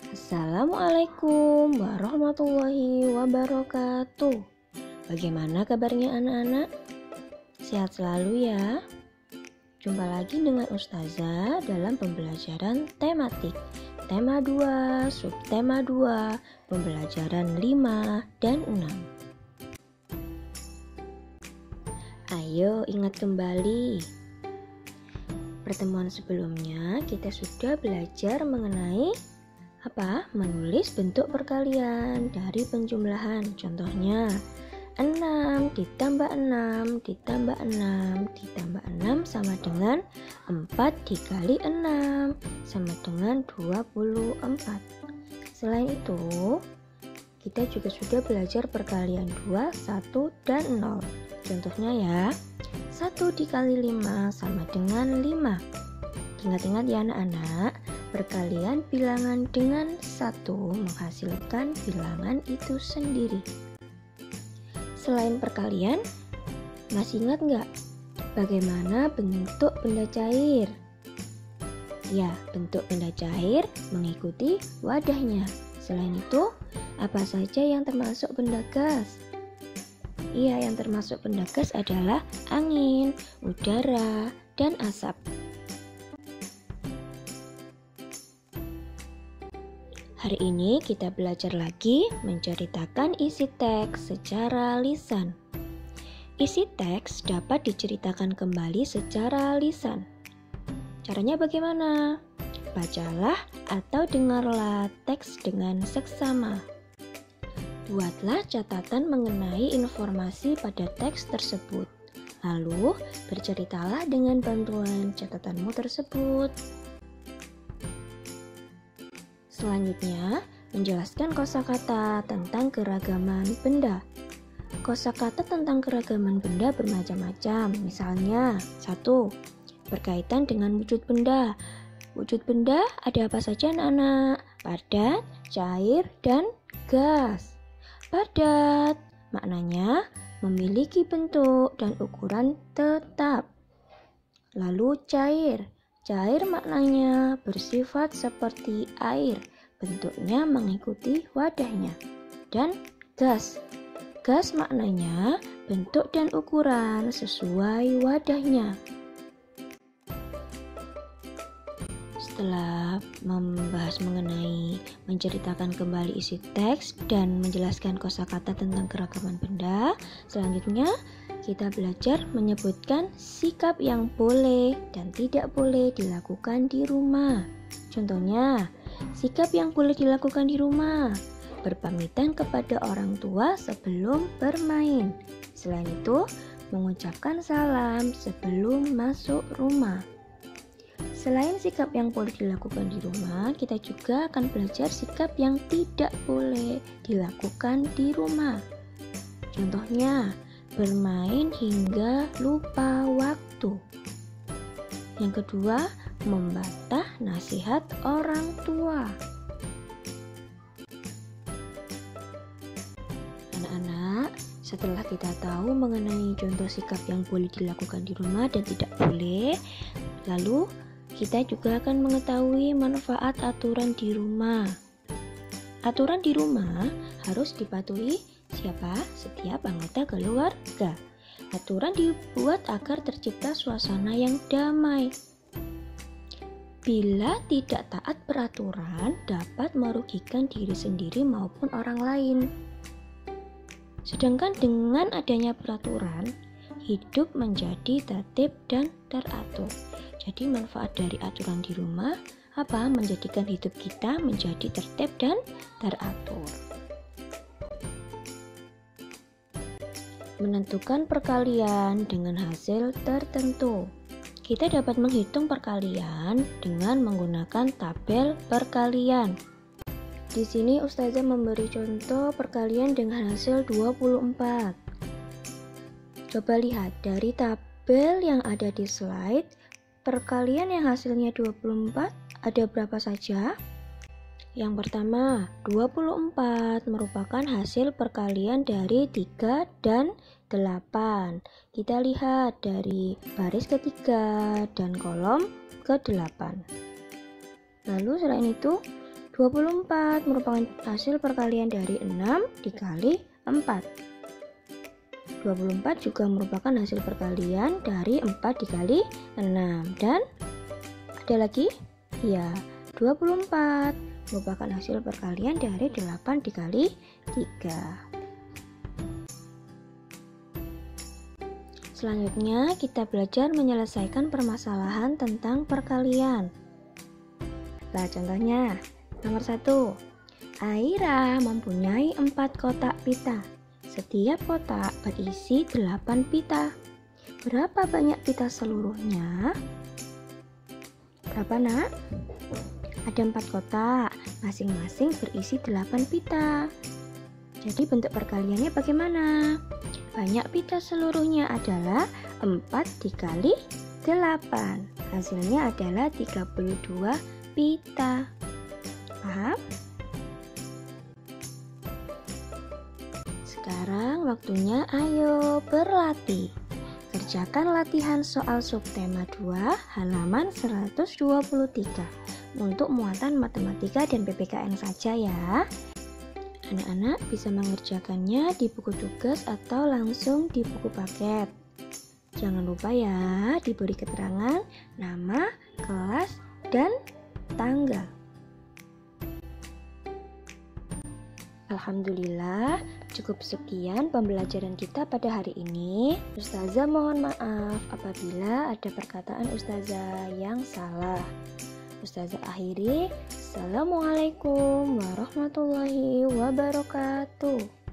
Assalamualaikum warahmatullahi wabarakatuh. Bagaimana kabarnya anak-anak? Sehat selalu ya. Jumpa lagi dengan Ustazah dalam pembelajaran tematik Tema 2, subtema 2, pembelajaran 5 dan 6. Ayo ingat kembali. Pertemuan sebelumnya kita sudah belajar mengenai menulis bentuk perkalian dari penjumlahan. Contohnya 6 ditambah 6 ditambah 6 ditambah 6 sama dengan 4 dikali 6 sama dengan 24. Selain itu, kita juga sudah belajar perkalian 2, 1, dan 0. Contohnya ya, 1 dikali 5 sama dengan 5. Ingat-ingat ya anak-anak, perkalian bilangan dengan 1 menghasilkan bilangan itu sendiri. Selain perkalian, masih ingat nggak bagaimana bentuk benda cair? Ya, bentuk benda cair mengikuti wadahnya. Selain itu, apa saja yang termasuk benda gas? Iya, yang termasuk benda gas adalah angin, udara, dan asap. Hari ini kita belajar lagi menceritakan isi teks secara lisan. Isi teks dapat diceritakan kembali secara lisan. Caranya bagaimana? Bacalah atau dengarlah teks dengan seksama. Buatlah catatan mengenai informasi pada teks tersebut. Lalu berceritalah dengan bantuan catatanmu tersebut. Selanjutnya, menjelaskan kosakata tentang keragaman benda. Kosakata tentang keragaman benda bermacam-macam. Misalnya, 1. Berkaitan dengan wujud benda. Wujud benda ada apa saja anak-anak? Padat, cair, dan gas. Padat maknanya memiliki bentuk dan ukuran tetap. Lalu cair. Cair maknanya bersifat seperti air, bentuknya mengikuti wadahnya. Dan gas. Gas maknanya bentuk dan ukuran sesuai wadahnya. Setelah membahas mengenai menceritakan kembali isi teks dan menjelaskan kosakata tentang keragaman benda, selanjutnya kita belajar menyebutkan sikap yang boleh dan tidak boleh dilakukan di rumah. Contohnya, sikap yang boleh dilakukan di rumah: berpamitan kepada orang tua sebelum bermain. Selain itu, mengucapkan salam sebelum masuk rumah. Selain sikap yang boleh dilakukan di rumah, kita juga akan belajar sikap yang tidak boleh dilakukan di rumah. Contohnya, bermain hingga lupa waktu. Yang kedua, membantah nasihat orang tua. Anak-anak, setelah kita tahu mengenai contoh sikap yang boleh dilakukan di rumah dan tidak boleh, lalu kita juga akan mengetahui manfaat aturan di rumah. Aturan di rumah harus dipatuhi siapa? Setiap anggota keluarga. Aturan dibuat agar tercipta suasana yang damai. Bila tidak taat peraturan, dapat merugikan diri sendiri maupun orang lain. Sedangkan dengan adanya peraturan, hidup menjadi tertib dan teratur. Jadi manfaat dari aturan di rumah menjadikan hidup kita menjadi tertib dan teratur. Menentukan perkalian dengan hasil tertentu. Kita dapat menghitung perkalian dengan menggunakan tabel perkalian. Di sini Ustazah memberi contoh perkalian dengan hasil 24. Coba lihat dari tabel yang ada di slide, perkalian yang hasilnya 24 ada berapa saja? Yang pertama, 24 merupakan hasil perkalian dari 3 dan 8. Kita lihat dari baris ketiga dan kolom ke-8. Lalu selain itu, 24 merupakan hasil perkalian dari 6 dikali 4. 24 juga merupakan hasil perkalian dari 4 dikali 6. Dan ada lagi? Ya, 24 merupakan hasil perkalian dari 8 dikali 3. Selanjutnya kita belajar menyelesaikan permasalahan tentang perkalian. Nah, contohnya nomor 1. Aira mempunyai 4 kotak pita. Setiap kotak berisi 8 pita. Berapa banyak pita seluruhnya? Berapa, Nak? Ada 4 kotak, masing-masing berisi 8 pita. Jadi bentuk perkaliannya bagaimana? Banyak pita seluruhnya adalah 4 dikali 8. Hasilnya adalah 32 pita. Paham? Sekarang waktunya ayo berlatih. Kerjakan latihan soal subtema 2 halaman 123 untuk muatan matematika dan PPKN saja ya. Anak-anak bisa mengerjakannya di buku tugas atau langsung di buku paket. Jangan lupa ya, diberi keterangan nama, kelas, dan tanggal. Alhamdulillah, cukup sekian pembelajaran kita pada hari ini. Ustazah mohon maaf apabila ada perkataan Ustazah yang salah. Ustazah akhiri. Assalamualaikum warahmatullahi wabarakatuh.